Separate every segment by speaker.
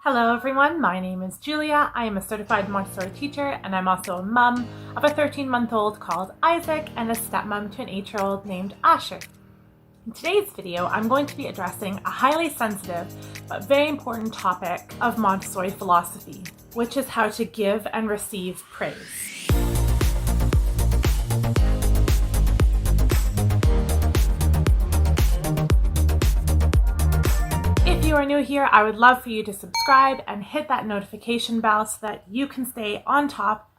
Speaker 1: Hello everyone, my name is Julia. I am a certified Montessori teacher and I'm also a mum of a 13-month-old called Isaac and a stepmom to an 8-year-old named Asher. In today's video, I'm going to be addressing a highly sensitive but very important topic of Montessori philosophy, which is how to give and receive praise. If you are new here, I would love for you to subscribe and hit that notification bell so that you can stay on top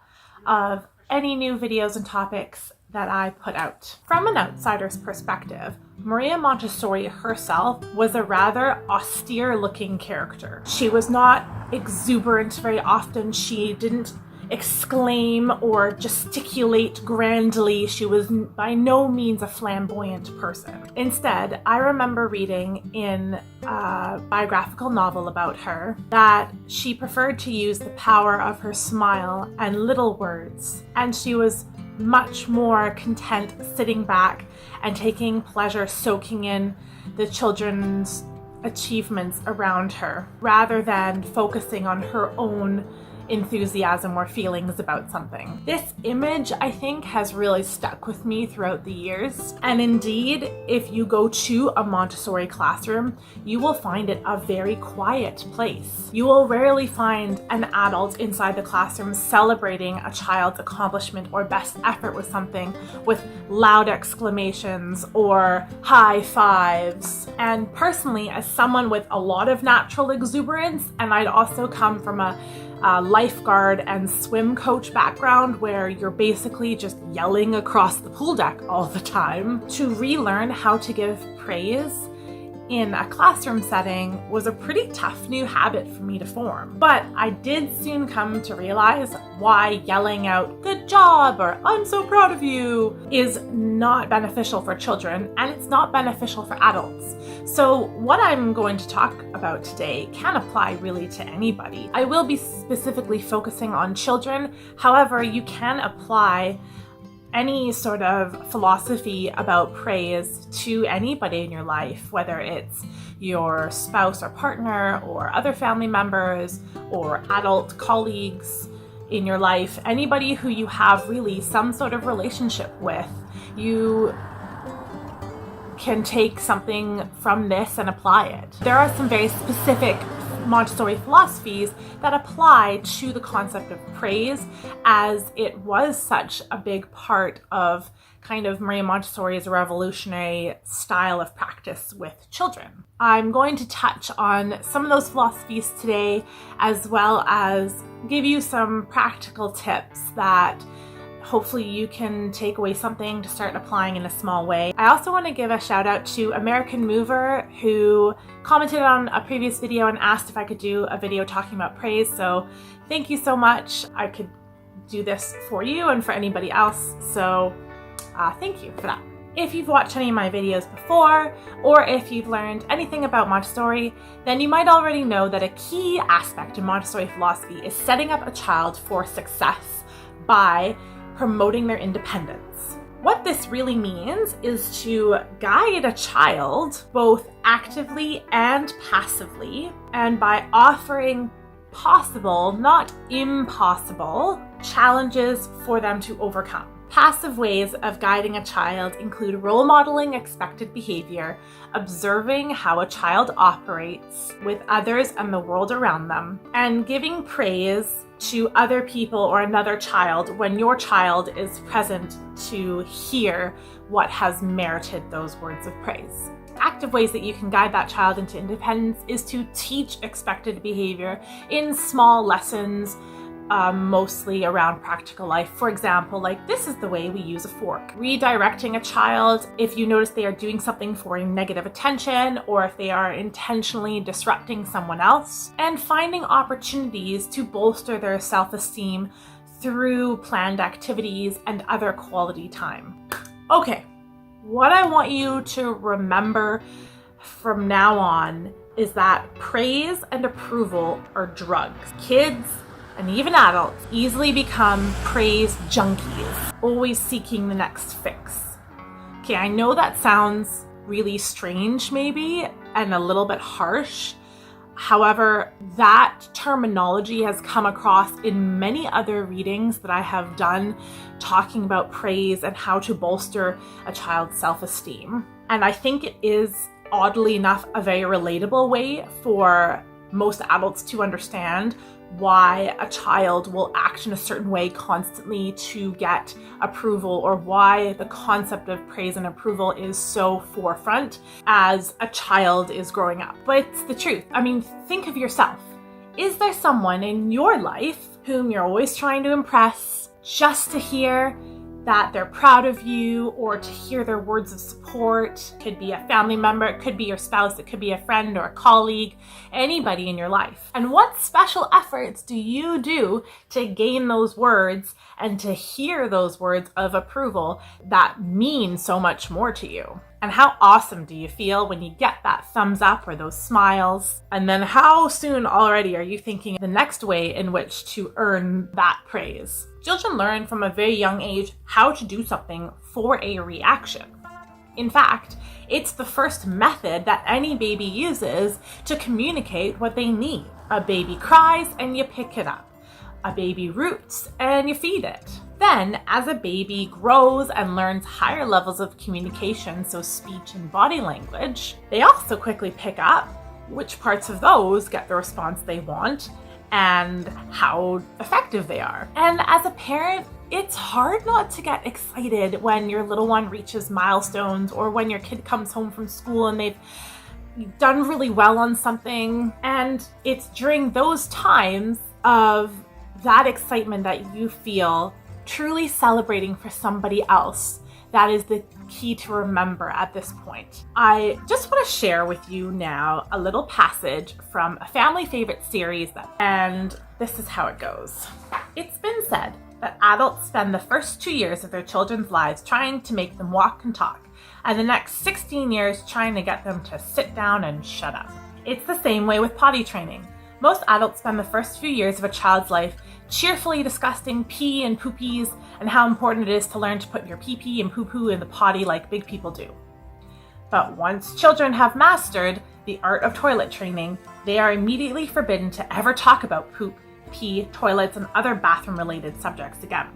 Speaker 1: of any new videos and topics that I put out. From an outsider's perspective, Maria Montessori herself was a rather austere-looking character. She was not exuberant very often. She didn't exclaim or gesticulate grandly. She was by no means a flamboyant person. Instead, I remember reading in a biographical novel about her that she preferred to use the power of her smile and little words, and she was much more content sitting back and taking pleasure soaking in the children's achievements around her, rather than focusing on her own enthusiasm or feelings about something. This image, I think, has really stuck with me throughout the years. And indeed, if you go to a Montessori classroom, you will find it a very quiet place. You will rarely find an adult inside the classroom celebrating a child's accomplishment or best effort with something with loud exclamations or high fives. And personally, as someone with a lot of natural exuberance, and I'd also come from a lifeguard and swim coach background where you're basically just yelling across the pool deck all the time, to relearn how to give praise in a classroom setting was a pretty tough new habit for me to form. But I did soon come to realize why yelling out "good job" or "I'm so proud of you" is not beneficial for children, and it's not beneficial for adults. So what I'm going to talk about today can apply really to anybody. I will be specifically focusing on children. However, you can apply any sort of philosophy about praise to anybody in your life, whether it's your spouse or partner or other family members or adult colleagues in your life, anybody who you have really some sort of relationship with. You can take something from this and apply it. There are some very specific Montessori philosophies that apply to the concept of praise, as it was such a big part of kind of Maria Montessori's revolutionary style of practice with children. I'm going to touch on some of those philosophies today, as well as give you some practical tips that hopefully you can take away something to start applying in a small way. I also want to give a shout out to American Mover, who commented on a previous video and asked if I could do a video talking about praise. So thank you so much. I could do this for you and for anybody else. So thank you for that. If you've watched any of my videos before, or if you've learned anything about Montessori, then you might already know that a key aspect of Montessori philosophy is setting up a child for success by promoting their independence. What this really means is to guide a child both actively and passively, and by offering possible, not impossible, challenges for them to overcome. Passive ways of guiding a child include role modeling expected behavior, observing how a child operates with others and the world around them, and giving praise to other people or another child when your child is present to hear what has merited those words of praise. Active ways that you can guide that child into independence is to teach expected behavior in small lessons, mostly around practical life. For example, like, this is the way we use a fork. Redirecting a child if you notice they are doing something for negative attention, or if they are intentionally disrupting someone else, and finding opportunities to bolster their self-esteem through planned activities and other quality time. Okay, what I want you to remember from now on is that praise and approval are drugs. Kids and even adults easily become praise junkies, always seeking the next fix. Okay, I know that sounds really strange maybe, and a little bit harsh. However, that terminology has come across in many other readings that I have done talking about praise and how to bolster a child's self-esteem. And I think it is, oddly enough, a very relatable way for most adults to understand why a child will act in a certain way constantly to get approval, or why the concept of praise and approval is so forefront as a child is growing up. But it's the truth. I mean, think of yourself. Is there someone in your life whom you're always trying to impress just to hear that they're proud of you, or to hear their words of support? Could be a family member, it could be your spouse, it could be a friend or a colleague, anybody in your life. And what special efforts do you do to gain those words and to hear those words of approval that mean so much more to you? And how awesome do you feel when you get that thumbs up or those smiles? And then how soon already are you thinking the next way in which to earn that praise? Children learn from a very young age how to do something for a reaction. In fact, it's the first method that any baby uses to communicate what they need. A baby cries and you pick it up. A baby roots and you feed it. Then, as a baby grows and learns higher levels of communication, so speech and body language, they also quickly pick up which parts of those get the response they want and how effective they are. And as a parent, it's hard not to get excited when your little one reaches milestones, or when your kid comes home from school and they've done really well on something. And it's during those times of that excitement that you feel truly celebrating for somebody else that is the key to remember at this point. I just want to share with you now a little passage from a family favorite series, and this is how it goes. It's been said that adults spend the first 2 years of their children's lives trying to make them walk and talk, and the next 16 years trying to get them to sit down and shut up. It's the same way with potty training. Most adults spend the first few years of a child's life cheerfully discussing pee and poopies and how important it is to learn to put your pee-pee and poo-poo in the potty like big people do. But once children have mastered the art of toilet training, they are immediately forbidden to ever talk about poop, pee, toilets, and other bathroom-related subjects again.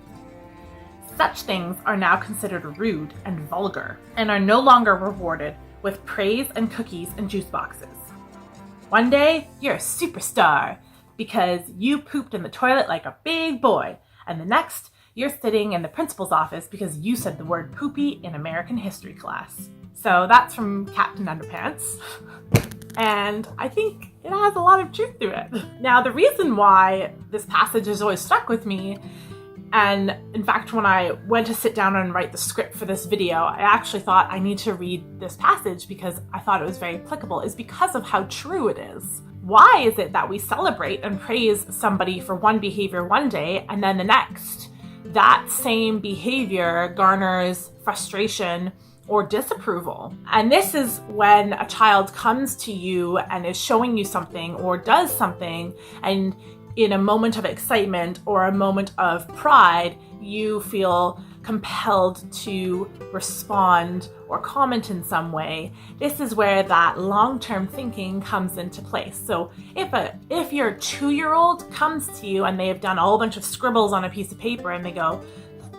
Speaker 1: Such things are now considered rude and vulgar, and are no longer rewarded with praise and cookies and juice boxes. One day, you're a superstar because you pooped in the toilet like a big boy, and the next, you're sitting in the principal's office because you said the word poopy in American history class. So that's from Captain Underpants, and I think it has a lot of truth to it. Now, the reason why this passage has always stuck with me, and in fact, when I went to sit down and write the script for this video, I actually thought I need to read this passage because I thought it was very applicable, is because of how true it is. Why is it that we celebrate and praise somebody for one behavior one day, and then the next, that same behavior garners frustration or disapproval? And this is when a child comes to you and is showing you something or does something, and in a moment of excitement or a moment of pride, you feel compelled to respond or comment in some way. This is where that long-term thinking comes into place. So if your 2-year-old comes to you and they have done a whole bunch of scribbles on a piece of paper and they go,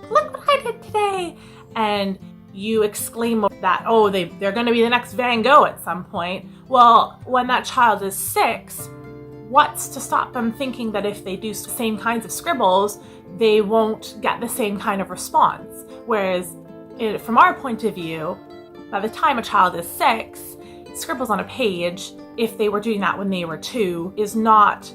Speaker 1: "Look what I did today," and you exclaim that, oh, they're going to be the next Van Gogh at some point. Well, when that child is 6, what's to stop them thinking that if they do the same kinds of scribbles, they won't get the same kind of response? Whereas from our point of view, by the time a child is 6, scribbles on a page, if they were doing that when they were 2, is not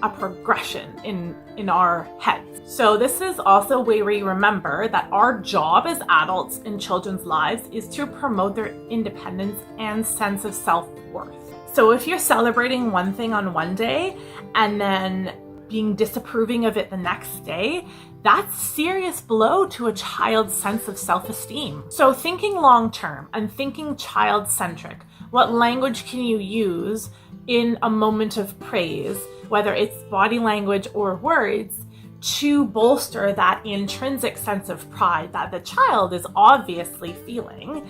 Speaker 1: a progression in our heads. So this is also where we remember that our job as adults in children's lives is to promote their independence and sense of self-worth. So if you're celebrating one thing on one day and then being disapproving of it the next day, that's a serious blow to a child's sense of self-esteem. So thinking long-term and thinking child-centric, what language can you use in a moment of praise, whether it's body language or words, to bolster that intrinsic sense of pride that the child is obviously feeling,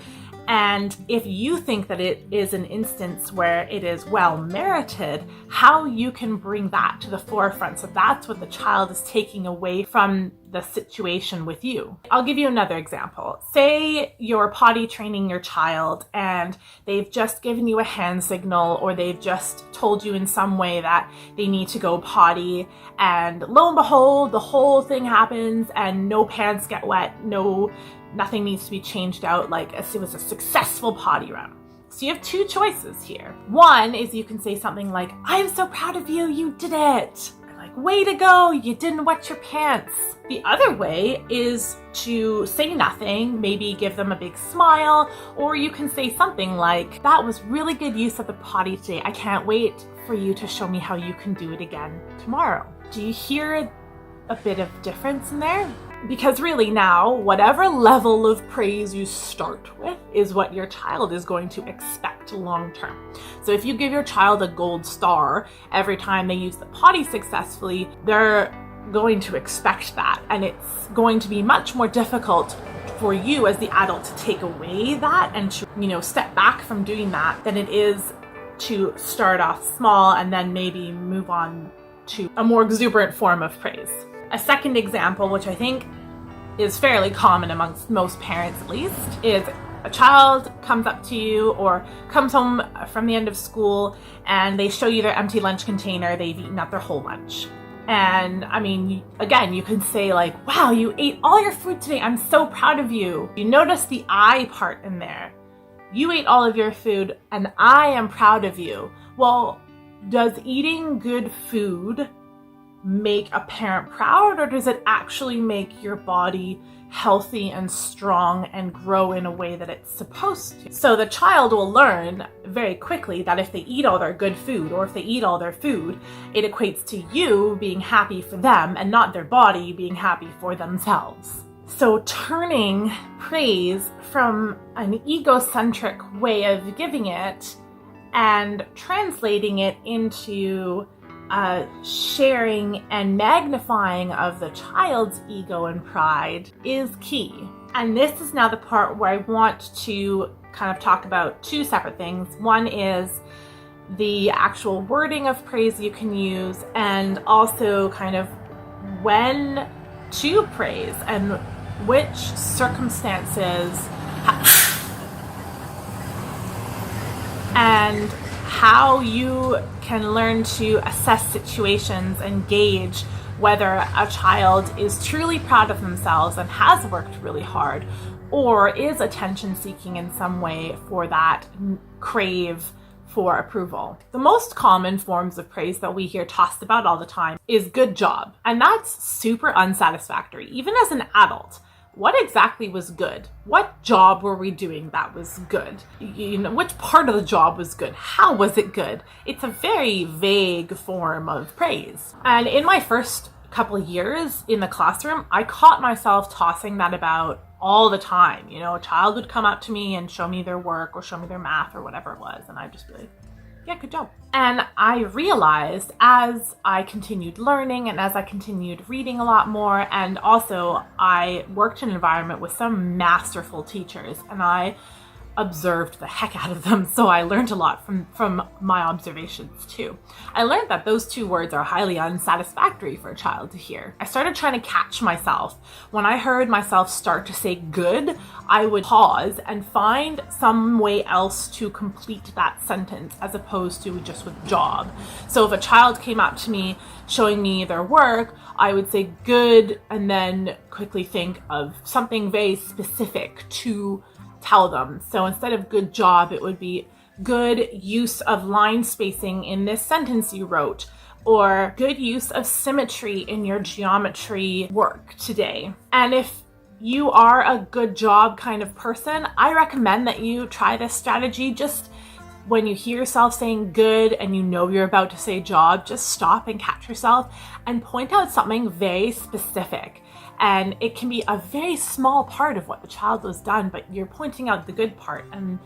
Speaker 1: And if you think that it is an instance where it is well merited, how you can bring that to the forefront. So that's what the child is taking away from the situation with you. I'll give you another example. Say you're potty training your child and they've just given you a hand signal, or they've just told you in some way that they need to go potty, and lo and behold, the whole thing happens and no pants get wet, nothing needs to be changed out, like it was a successful potty run. So you have two choices here. One is you can say something like, "I'm so proud of you, you did it." Like, "Way to go, you didn't wet your pants." The other way is to say nothing, maybe give them a big smile, or you can say something like, "That was really good use of the potty today. I can't wait for you to show me how you can do it again tomorrow." Do you hear a bit of difference in there? Because really now, whatever level of praise you start with is what your child is going to expect long term. So if you give your child a gold star every time they use the potty successfully, they're going to expect that. And it's going to be much more difficult for you as the adult to take away that and to, step back from doing that than it is to start off small and then maybe move on to a more exuberant form of praise. A second example, which I think is fairly common amongst most parents at least, is a child comes up to you or comes home from the end of school and they show you their empty lunch container. They've eaten up their whole lunch. And I mean, again, you can say like, "Wow, you ate all your food today. I'm so proud of you." You notice the I part in there. You ate all of your food and I am proud of you. Well, does eating good food make a parent proud, or does it actually make your body healthy and strong and grow in a way that it's supposed to? So the child will learn very quickly that if they eat all their good food, or if they eat all their food, it equates to you being happy for them and not their body being happy for themselves. So turning praise from an egocentric way of giving it and translating it into sharing and magnifying of the child's ego and pride is key. And this is now the part where I want to kind of talk about two separate things. One is the actual wording of praise you can use, and also kind of when to praise and which circumstances and how you can learn to assess situations and gauge whether a child is truly proud of themselves and has worked really hard, or is attention seeking in some way for that crave for approval. The most common forms of praise that we hear tossed about all the time is "good job." And that's super unsatisfactory, even as an adult. What exactly was good? What job were we doing that was good? Which part of the job was good? How was it good? It's a very vague form of praise. And in my first couple of years in the classroom, I caught myself tossing that about all the time. A child would come up to me and show me their work or show me their math or whatever it was, and I'd just be like, "Yeah, good job." And I realized as I continued learning and as I continued reading a lot more, and also I worked in an environment with some masterful teachers, and I observed the heck out of them, so I learned a lot from my observations too. I learned that those two words are highly unsatisfactory for a child to hear. I started trying to catch myself. When I heard myself start to say "good," I would pause and find some way else to complete that sentence as opposed to just with "job." So if a child came up to me showing me their work, I would say "good" and then quickly think of something very specific to tell them. So instead of "good job," it would be "good use of line spacing in this sentence you wrote," or "good use of symmetry in your geometry work today." And if you are a good job kind of person, I recommend that you try this strategy. Just when you hear yourself saying "good" and you're about to say "job," just stop and catch yourself and point out something very specific. And it can be a very small part of what the child has done, but you're pointing out the good part, and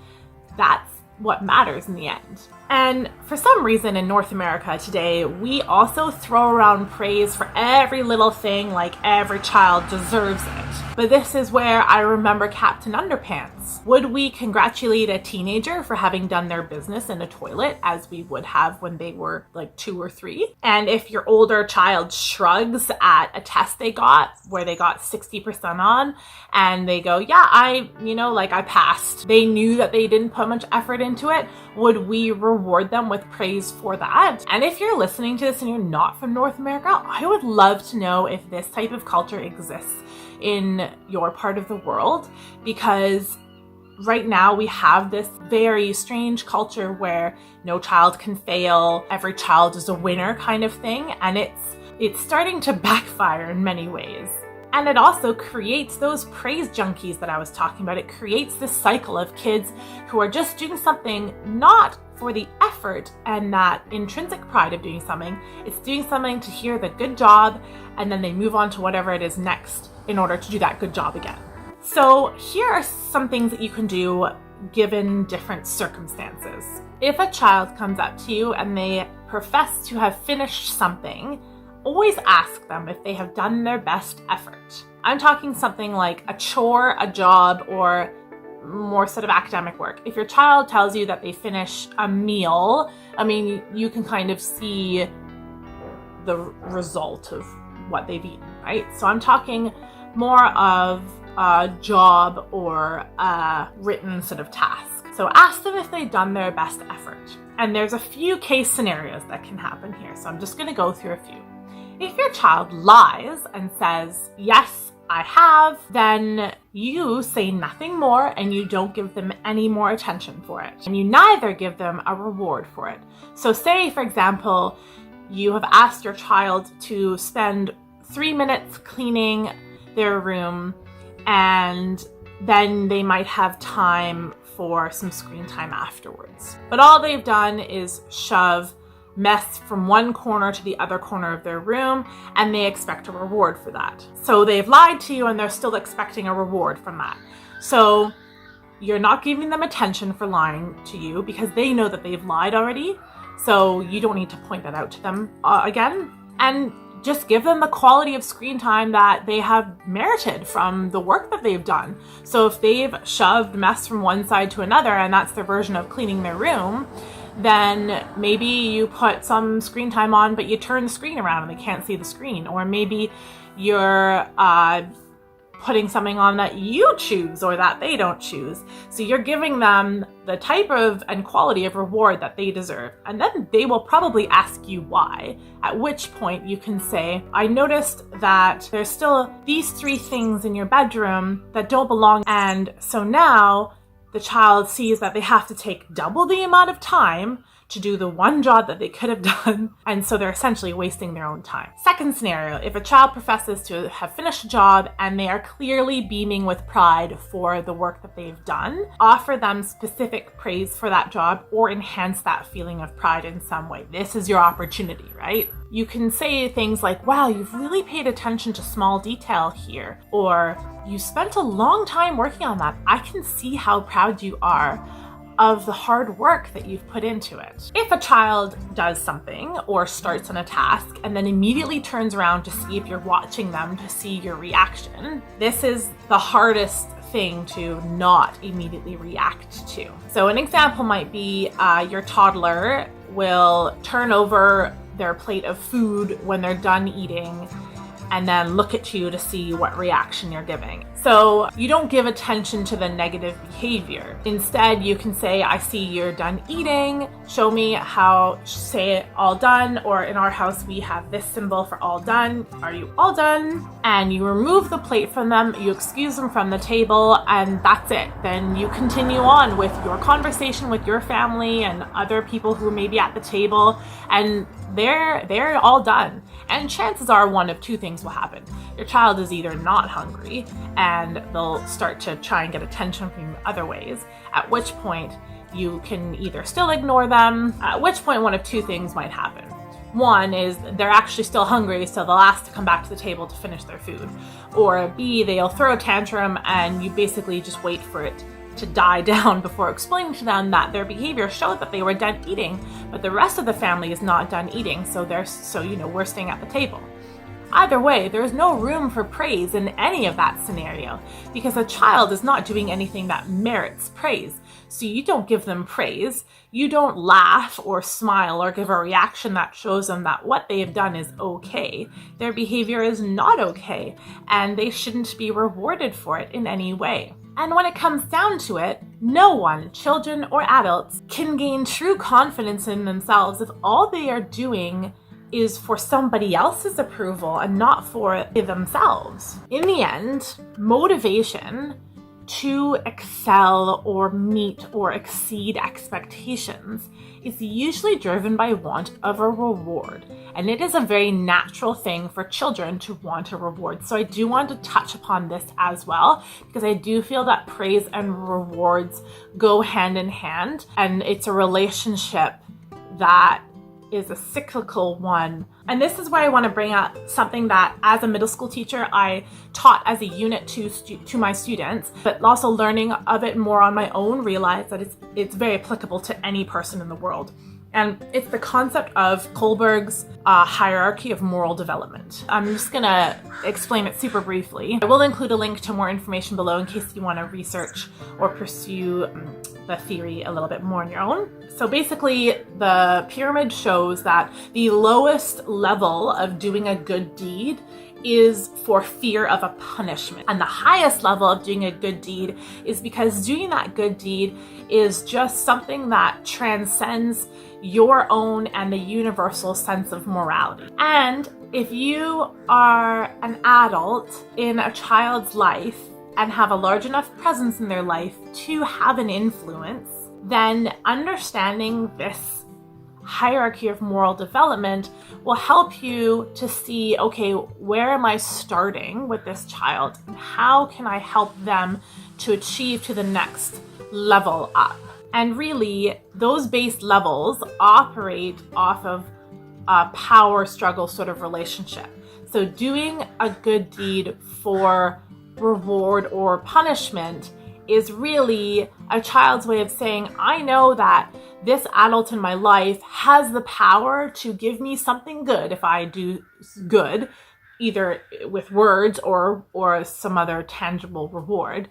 Speaker 1: that's what matters in the end. And for some reason in North America today, we also throw around praise for every little thing, like every child deserves it. But this is where I remember Captain Underpants. Would we congratulate a teenager for having done their business in a toilet as we would have when they were like 2 or 3? And if your older child shrugs at a test they got where they got 60% on and they go, yeah, I passed. They knew that they didn't put much effort into it. Would we reward them with praise for that? And if you're listening to this and you're not from North America, I would love to know if this type of culture exists in your part of the world, because right now we have this very strange culture where no child can fail, every child is a winner kind of thing, and it's starting to backfire in many ways. And it also creates those praise junkies that I was talking about. It creates this cycle of kids who are just doing something not for the effort and that intrinsic pride of doing something. It's doing something to hear the good job, and then they move on to whatever it is next in order to do that good job again. So here are some things that you can do given different circumstances. If a child comes up to you and they profess to have finished something, always ask them if they have done their best effort. I'm talking something like a chore, a job, or more sort of academic work. If your child tells you that they finish a meal, I mean, you can kind of see the result of what they've eaten, right? So I'm talking more of a job or a written sort of task. So ask them if they've done their best effort. And there's a few case scenarios that can happen here. So I'm just going to go through a few. If your child lies and says, yes, I have, then you say nothing more and you don't give them any more attention for it. And you neither give them a reward for it. So say, for example, you have asked your child to spend 3 minutes cleaning their room, and then they might have time for some screen time afterwards. But all they've done is shove mess from one corner to the other corner of their room, and they expect a reward for that. So they've lied to you and they're still expecting a reward from that. So you're not giving them attention for lying to you because they know that they've lied already. So you don't need to point that out to them again. And just give them the quality of screen time that they have merited from the work that they've done. So if they've shoved mess from one side to another and that's their version of cleaning their room, then maybe you put some screen time on, but you turn the screen around and they can't see the screen. Or maybe you're putting something on that you choose or that they don't choose. So you're giving them the type of and quality of reward that they deserve. And then they will probably ask you why, at which point you can say, I noticed that there's still these 3 things in your bedroom that don't belong. And so now the child sees that they have to take double the amount of time to do the one job that they could have done, and so they're essentially wasting their own time. Second scenario, if a child professes to have finished a job and they are clearly beaming with pride for the work that they've done, offer them specific praise for that job or enhance that feeling of pride in some way. This is your opportunity, right? You can say things like, wow, you've really paid attention to small detail here, or you spent a long time working on that. I can see how proud you are of the hard work that you've put into it. If a child does something or starts on a task and then immediately turns around to see if you're watching them to see your reaction, this is the hardest thing to not immediately react to. So an example might be your toddler will turn over their plate of food when they're done eating and then look at you to see what reaction you're giving. So you don't give attention to the negative behavior. Instead, you can say, I see you're done eating. Show me how, say it all done, or in our house, we have this symbol for all done. Are you all done? And you remove the plate from them, you excuse them from the table, and that's it. Then you continue on with your conversation with your family and other people who may be at the table, and they're all done. And chances are one of 2 things will happen. Your child is either not hungry and they'll start to try and get attention from you other ways, at which point you can either still ignore them, at which point one of 2 things might happen. One is they're actually still hungry, so they'll ask to come back to the table to finish their food. Or B, they'll throw a tantrum and you basically just wait for it to die down before explaining to them that their behavior showed that they were done eating, but the rest of the family is not done eating, so we're staying at the table. Either way, there is no room for praise in any of that scenario because a child is not doing anything that merits praise. So you don't give them praise, you don't laugh or smile or give a reaction that shows them that what they have done is okay. Their behavior is not okay, and they shouldn't be rewarded for it in any way. And when it comes down to it, no one, children or adults, can gain true confidence in themselves if all they are doing is for somebody else's approval and not for themselves. In the end, motivation to excel or meet or exceed expectations is usually driven by want of a reward. And it is a very natural thing for children to want a reward. So I do want to touch upon this as well, because I do feel that praise and rewards go hand in hand, and it's a relationship that is a cyclical one. And this is where I want to bring up something that as a middle school teacher I taught as a unit to my students, but also learning of it more on my own, realized that it's very applicable to any person in the world. And it's the concept of Kohlberg's hierarchy of moral development. I'm just gonna explain it super briefly. I will include a link to more information below in case you want to research or pursue the theory a little bit more on your own. So basically, the pyramid shows that the lowest level of doing a good deed is for fear of a punishment. And the highest level of doing a good deed is because doing that good deed is just something that transcends your own and the universal sense of morality. And if you are an adult in a child's life and have a large enough presence in their life to have an influence, then understanding this hierarchy of moral development will help you to see, okay, where am I starting with this child and how can I help them to achieve to the next level up? And really, those base levels operate off of a power struggle sort of relationship. So doing a good deed for reward or punishment is really a child's way of saying, I know that this adult in my life has the power to give me something good if I do good, either with words or some other tangible reward,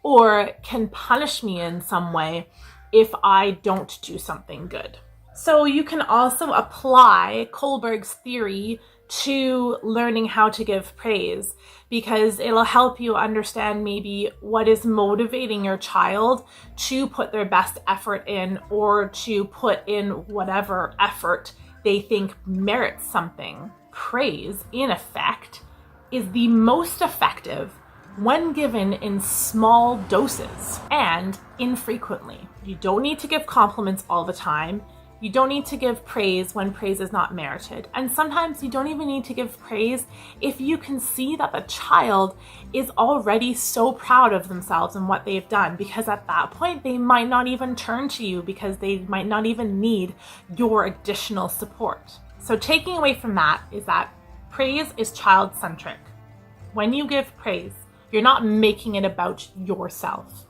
Speaker 1: or can punish me in some way if I don't do something good. So you can also apply Kohlberg's theory to learning how to give praise, because it'll help you understand maybe what is motivating your child to put their best effort in, or to put in whatever effort they think merits something. Praise, in effect, is the most effective when given in small doses and infrequently. You don't need to give compliments all the time. You don't need to give praise when praise is not merited. And sometimes you don't even need to give praise if you can see that the child is already so proud of themselves and what they've done, because at that point they might not even turn to you because they might not even need your additional support. So taking away from that is that praise is child-centric. When you give praise, you're not making it about yourself.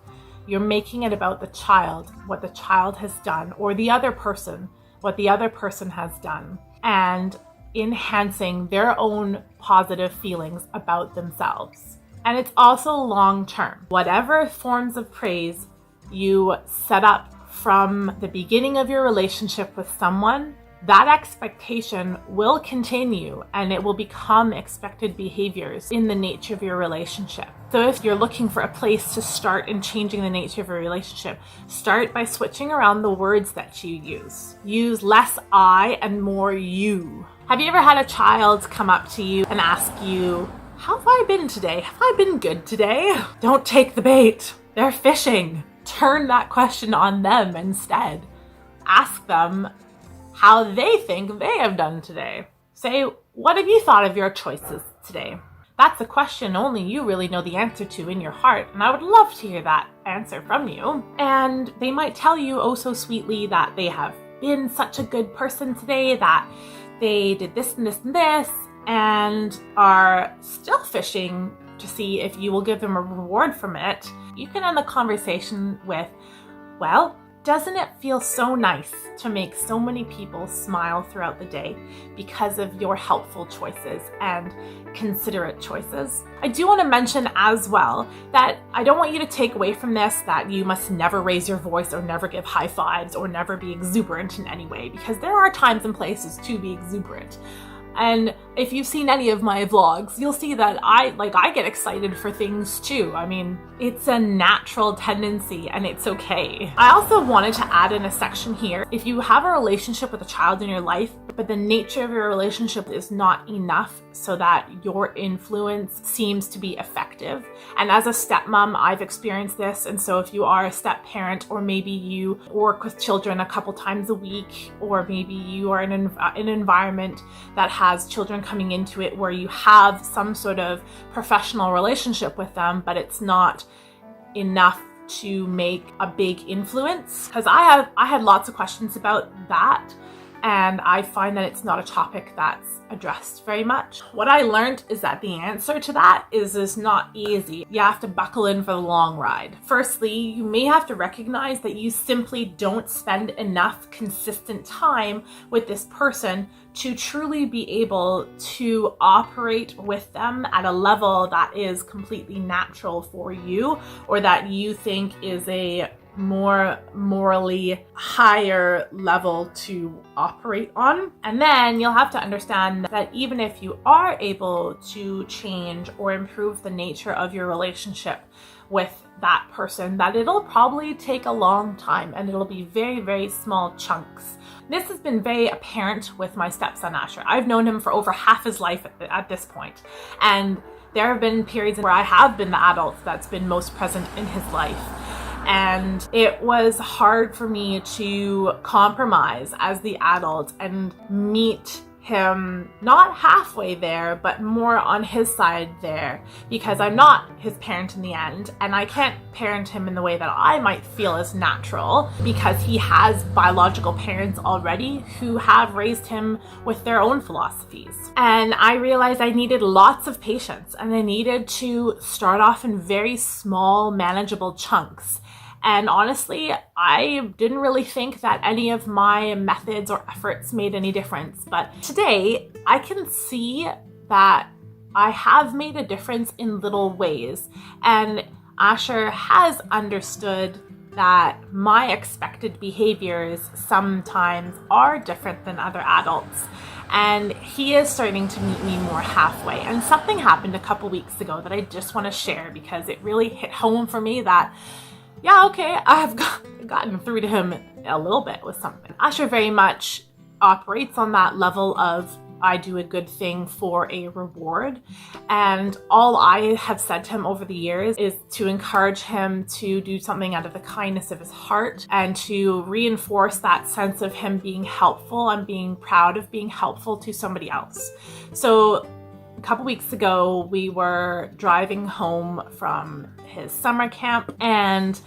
Speaker 1: You're making it about the child, what the child has done, or the other person, what the other person has done, and enhancing their own positive feelings about themselves. And it's also long-term. Whatever forms of praise you set up from the beginning of your relationship with someone, that expectation will continue and it will become expected behaviors in the nature of your relationship. So if you're looking for a place to start in changing the nature of your relationship, start by switching around the words that you use. Use less I and more you. Have you ever had a child come up to you and ask you, how have I been today? Have I been good today? Don't take the bait. They're fishing. Turn that question on them instead. Ask them how they think they have done today. Say, what have you thought of your choices today? That's a question only you really know the answer to in your heart, and I would love to hear that answer from you. And they might tell you oh so sweetly that they have been such a good person today, that they did this and this and this, and are still fishing to see if you will give them a reward from it, you can end the conversation with, well, doesn't it feel so nice to make so many people smile throughout the day because of your helpful choices and considerate choices? I do want to mention as well that I don't want you to take away from this that you must never raise your voice or never give high fives or never be exuberant in any way, because there are times and places to be exuberant. And if you've seen any of my vlogs, you'll see that I get excited for things too. I mean, it's a natural tendency and it's okay. I also wanted to add in a section here. If you have a relationship with a child in your life, but the nature of your relationship is not enough so that your influence seems to be effective. And as a stepmom, I've experienced this. And so if you are a step parent, or maybe you work with children a couple times a week, or maybe you are in an environment that has children coming into it where you have some sort of professional relationship with them, but it's not enough to make a big influence. Because I had lots of questions about that, and I find that it's not a topic that's addressed very much. What I learned is that the answer to that is not easy. You have to buckle in for the long ride. Firstly, you may have to recognize that you simply don't spend enough consistent time with this person to truly be able to operate with them at a level that is completely natural for you, or that you think is a more morally higher level to operate on. And then you'll have to understand that even if you are able to change or improve the nature of your relationship with that person, that it'll probably take a long time and it'll be very, very small chunks. This has been very apparent with my stepson Asher. I've known him for over half his life at this point, and there have been periods where I have been the adult that's been most present in his life. And it was hard for me to compromise as the adult and meet him not halfway there, but more on his side there, because I'm not his parent in the end, and I can't parent him in the way that I might feel is natural, because he has biological parents already who have raised him with their own philosophies. And I realized I needed lots of patience, and I needed to start off in very small, manageable chunks. And honestly, I didn't really think that any of my methods or efforts made any difference. But today, I can see that I have made a difference in little ways. And Asher has understood that my expected behaviors sometimes are different than other adults. And he is starting to meet me more halfway. And something happened a couple weeks ago that I just want to share, because it really hit home for me that yeah, okay, I've gotten through to him a little bit with something. Asher very much operates on that level of I do a good thing for a reward. And all I have said to him over the years is to encourage him to do something out of the kindness of his heart, and to reinforce that sense of him being helpful and being proud of being helpful to somebody else. So a couple weeks ago, we were driving home from his summer camp, and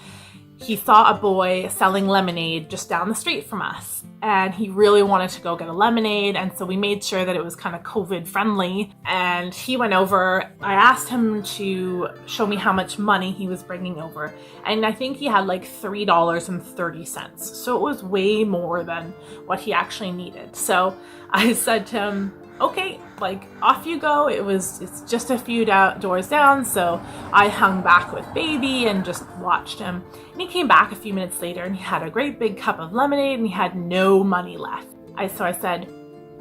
Speaker 1: he saw a boy selling lemonade just down the street from us. And he really wanted to go get a lemonade, and so we made sure that it was kind of COVID friendly. And he went over, I asked him to show me how much money he was bringing over. And I think he had like $3.30. So it was way more than what he actually needed. So I said to him, okay, like off you go. It's just a few doors down. So I hung back with baby and just watched him. And he came back a few minutes later and he had a great big cup of lemonade and he had no money left. So I said,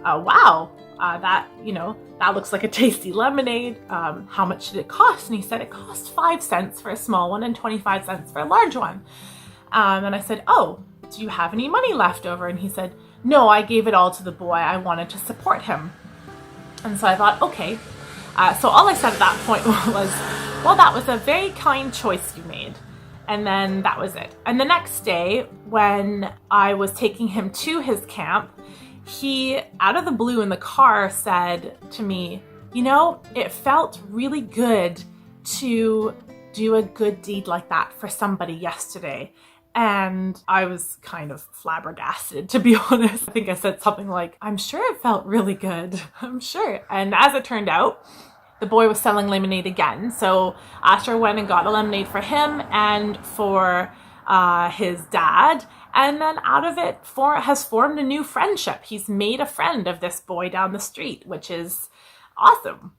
Speaker 1: wow, that looks like a tasty lemonade. How much did it cost? And he said it cost 5 cents for a small one and 25 cents for a large one. And I said, oh, do you have any money left over? And he said, no, I gave it all to the boy. I wanted to support him. And so I thought, okay. So all I said at that point was, well, that was a very kind choice you made. And then that was it. And the next day, when I was taking him to his camp, he, out of the blue in the car, said to me, it felt really good to do a good deed like that for somebody yesterday. And I was kind of flabbergasted, to be honest. I think I said something like, I'm sure it felt really good. I'm sure. And as it turned out, the boy was selling lemonade again. So Asher went and got a lemonade for him and for his dad. And then out of it has formed a new friendship. He's made a friend of this boy down the street, which is awesome.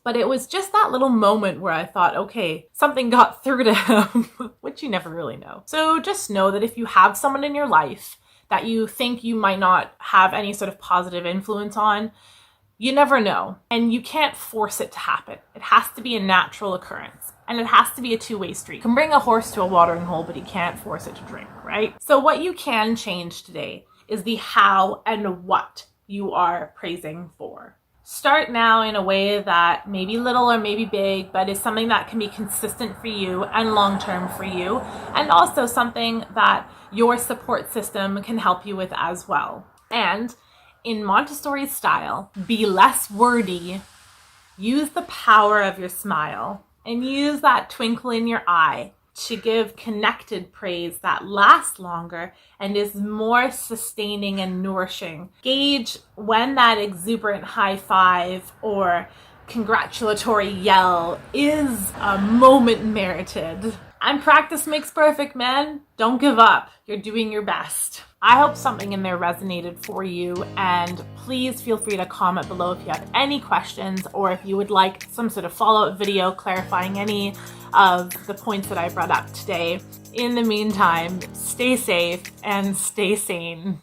Speaker 1: But it was just that little moment where I thought, okay, something got through to him, which you never really know. So just know that if you have someone in your life that you think you might not have any sort of positive influence on, you never know. And you can't force it to happen. It has to be a natural occurrence. And it has to be a two-way street. You can bring a horse to a watering hole, but you can't force it to drink, right? So what you can change today is the how and what you are praising for. Start now in a way that may be little or maybe big, but is something that can be consistent for you and long-term for you, and also something that your support system can help you with as well. And in Montessori style, be less wordy, use the power of your smile, and use that twinkle in your eye to give connected praise that lasts longer and is more sustaining and nourishing. Gauge when that exuberant high five or congratulatory yell is a moment merited. And practice makes perfect, man. Don't give up. You're doing your best. I hope something in there resonated for you, and please feel free to comment below if you have any questions or if you would like some sort of follow-up video clarifying any of the points that I brought up today. In the meantime, stay safe and stay sane.